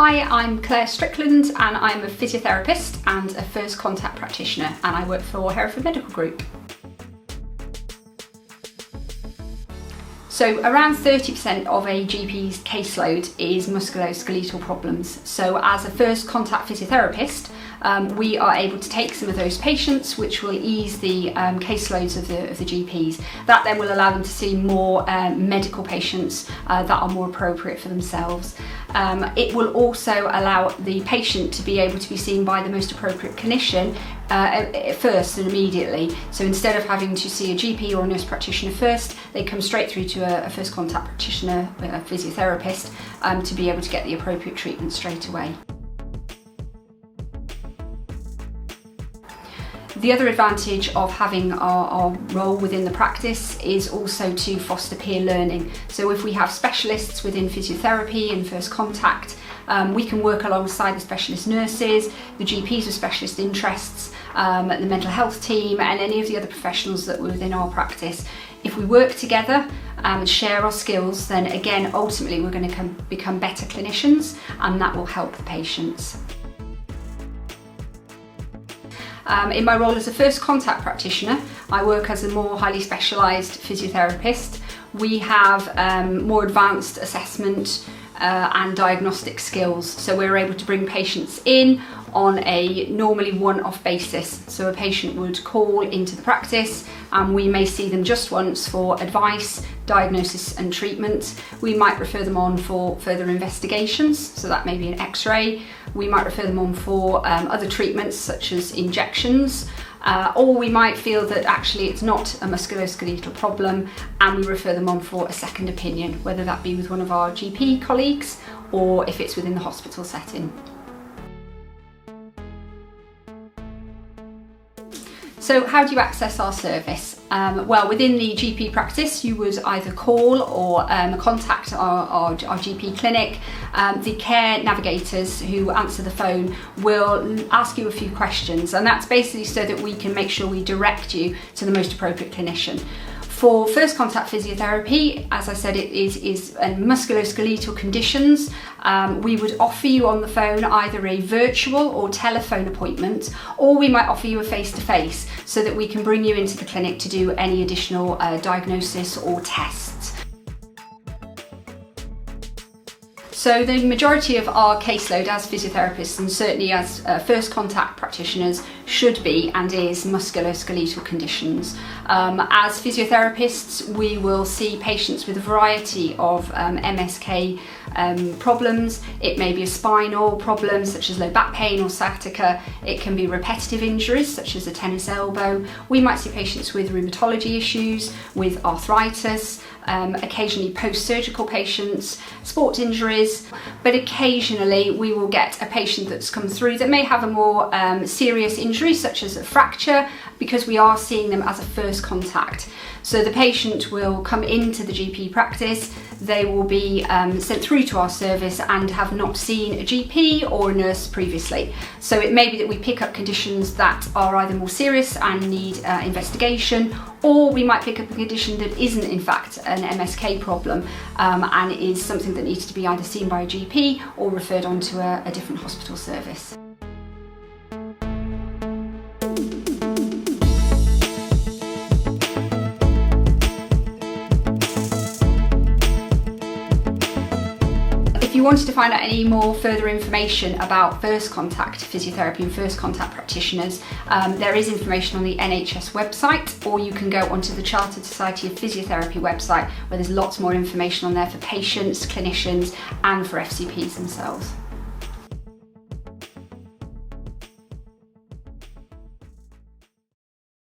Hi, I'm Claire Strickland and I'm a physiotherapist and a first contact practitioner, and I work for Hereford Medical Group. So around 30% of a GP's caseload is musculoskeletal problems. So as a first contact physiotherapist, we are able to take some of those patients, which will ease the caseloads of the GPs. That then will allow them to see more medical patients that are more appropriate for themselves. It will also allow the patient to be able to be seen by the most appropriate clinician first and immediately. So instead of having to see a GP or a nurse practitioner first, they come straight through to a first contact practitioner, a physiotherapist, to be able to get the appropriate treatment straight away. The other advantage of having our role within the practice is also to foster peer learning. So if we have specialists within physiotherapy and first contact, we can work alongside the specialist nurses, the GPs with specialist interests, the mental health team and any of the other professionals that were within our practice. If we work together and share our skills, then again, ultimately we're going to become better clinicians, and that will help the patients. In my role as a first contact practitioner, I work as a more highly specialised physiotherapist. We have more advanced assessment and diagnostic skills, so we're able to bring patients in on a normally one-off basis. So a patient would call into the practice and we may see them just once for advice, diagnosis and treatment. We might refer them on for further investigations, so that may be an x-ray. We might refer them on for other treatments such as injections, or we might feel that actually it's not a musculoskeletal problem and we refer them on for a second opinion, whether that be with one of our GP colleagues or if it's within the hospital setting. So how do you access our service? Well, within the GP practice, you would either call or contact our GP clinic. The care navigators who answer the phone will ask you a few questions, and that's basically so that we can make sure we direct you to the most appropriate clinician. For first contact physiotherapy, as I said, it is musculoskeletal conditions. We would offer you on the phone either a virtual or telephone appointment, or we might offer you a face-to-face so that we can bring you into the clinic to do any additional diagnosis or tests. So the majority of our caseload as physiotherapists, and certainly as first contact practitioners, should be and is musculoskeletal conditions. As physiotherapists, we will see patients with a variety of MSK problems. It may be a spinal problem such as low back pain or sciatica. It can be repetitive injuries such as a tennis elbow. We might see patients with rheumatology issues, with arthritis, occasionally post-surgical patients, sports injuries, but occasionally we will get a patient that's come through that may have a more serious injury such as a fracture, because we are seeing them as a first contact. So the patient will come into the GP practice, they will be sent through to our service and have not seen a GP or a nurse previously. So it may be that we pick up conditions that are either more serious and need investigation, or we might pick up a condition that isn't in fact an MSK problem and is something that needs to be either seen by a GP or referred on to a different hospital service. If you wanted to find out any more further information about first contact physiotherapy and first contact practitioners, there is information on the NHS website, or you can go onto the Chartered Society of Physiotherapy website, where there's lots more information on there for patients, clinicians and for FCPs themselves.